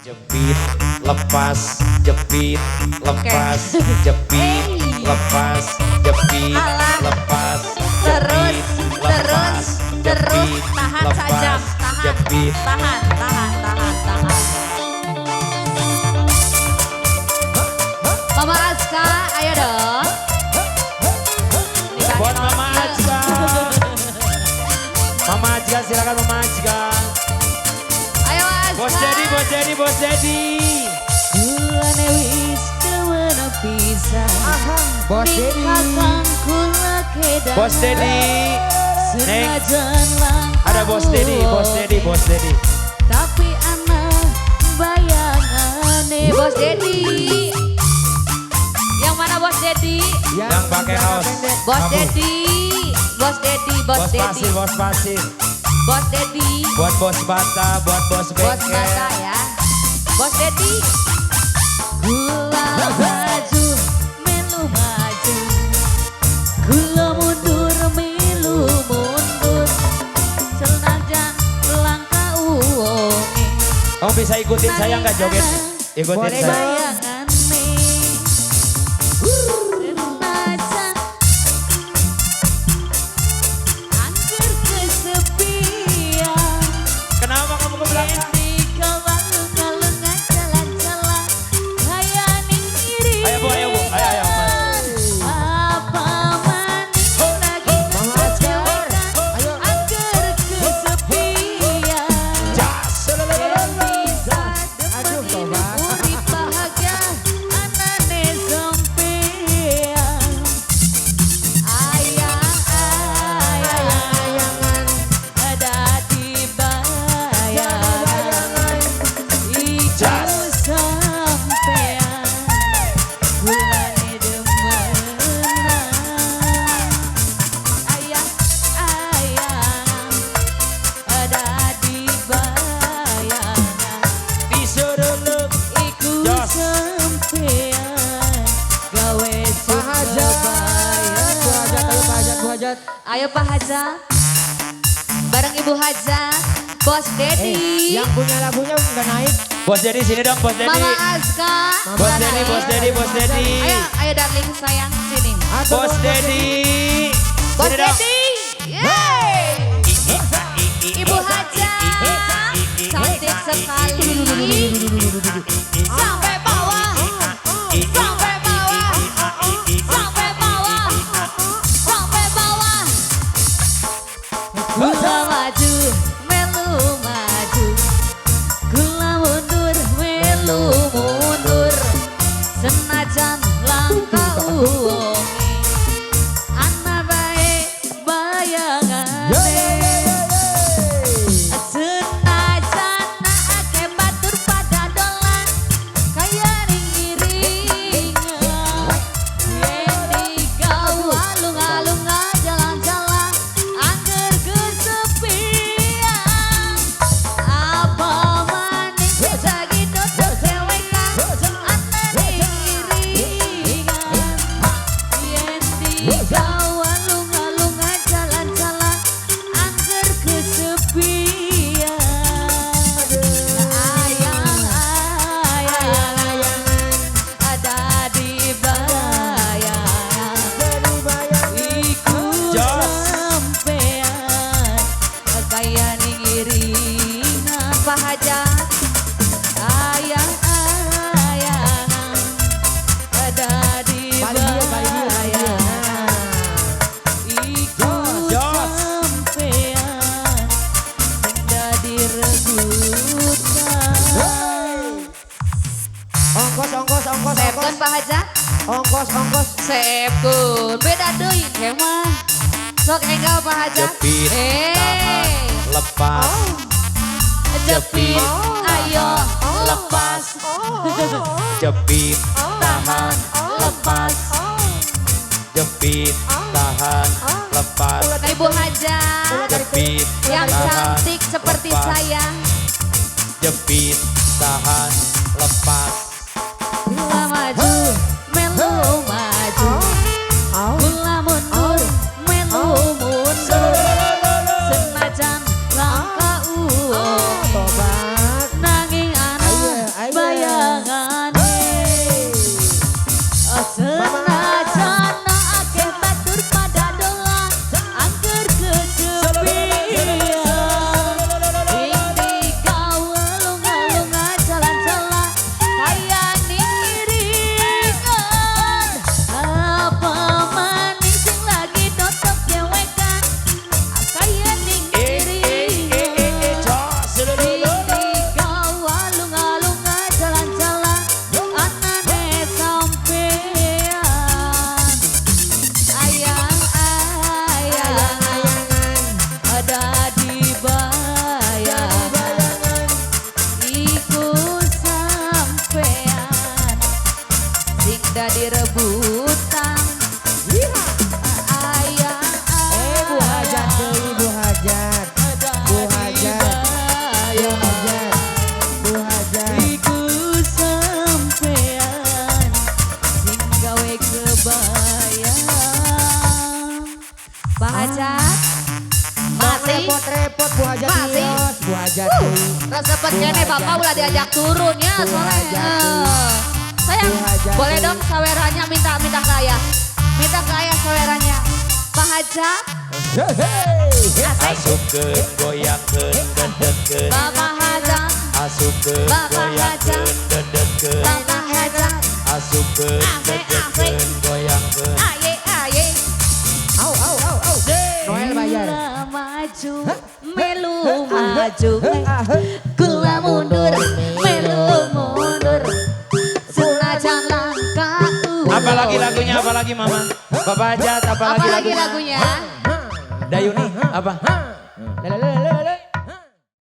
Jepit, lepas, jepit, lepas, jepit, lepas, jepit, lepas, Terus, lepas, jepit, tahan lepas, saja, jepit. tahan. Mama Aska, ayo dong. Buat Mama Ajka. Mama Ajka, silakan Mama Ajka. Ayo Aska. Bos Dedi, Bos Dedi, Bos Dedi. Kulane wis kemana bisa. Bos Dedi. Bos Dedi. Neng, Senajan langkah. ada Bos Dedi, Bos Dedi, Bos Dedi. Tapi anak bayangane Bos Dedi. Yang mana Bos Dedi? Yang pakai kaos. Bos Kamu. Dedi. Bos Dedi, Bos Bos Dedi. pasir, Bos pasir. Bos Dedi. Buat Bos Bata, buat Bos Bos Bengkel. Bata ya. Bos Dedi. Gula maju, melu maju. Gula mundur, melu mundur. Senajan langkah uonge. Kamu bisa ikutin saya nggak joget? Ikutin Boleh, saya. Bayangane. Senajan angker kesepian. Kenapa kamu ke belakang? Ayo Bu, ayo Bu, ayo, ayo. Jas. Disuruh lu. Jos. Ayo Pak Haja, bareng Ibu Haja, Bos Dedi, Yang punya lagunya nggak naik. Bos Dedi sini dong, Bos Dedi. Mama Aska, Bos Dedi, Bos Dedi, Bos Dedi. ayo darling sayang sini, Bos Dedi. Bos Sini dong. Dedi, yeay, Ibu Haja, cantik sekali, sampai bawah, sampai bawah, sampai bawah, sampai bawah. Gula maju, melu maju. Gula mundur, melu mundur. Senajan langkah uonge. Anak baik bayangane. Senajan ake batur pada dolan. Kaya ring iringan. Yen digau alung-alung jalan-jalan. Angger kesepian. Apa maning bisa gitu tersewekan. Anak ring iringan. Yen digau alung-alung jalan-jalan. Angger kesepian. Ayang-ayang ada di bayangan. Iku Jos. sampean kaya ning iringan Pak Haja. Ayang-ayang ada di bayangan. Iku Jos. sampean hendak direbutkan. Ongkos. Sepun Pak Haja. Ongkos. Sepun. Beda deui kemah. Sok enggak Pak Haja. Jepit, tahan, lepas. Jepit, ayo lepas. Jepit, tahan, lepas. Jepit, tahan, lepas. Nah, Ibu Haja Jepit, yang tahan, cantik seperti lepas. saya. Jepit, tahan, lepas. Gula maju, melu maju. Gula mundur, melu mundur. Senajan langkah uonge. Nanging anak Bu Hajat Masih. Nios, Bu Hajat Dewi. Resepet kene bapak ulah diajak turun ya soalnya. Sayang, boleh dong sawerannya minta ke ayah. Minta ke ayah sawerannya. Pak Hajat, Asukeun goyangkeun dedekeun. Bapak Hajat, Asukeun Bapak goyangkeun dedekeun. Bapak Hajat. Asukeun dedekeun goyangkeun. Aye, aye. Au, au, au, au. Noel bayar. Gula maju, melu maju. Gula mundur, melu mundur. Senajan langkah. Apalagi lagunya, apalagi mama? Bapak Hajat, apalagi Apalagi lagunya? lagunya? Dayuni, apa? Lalalala.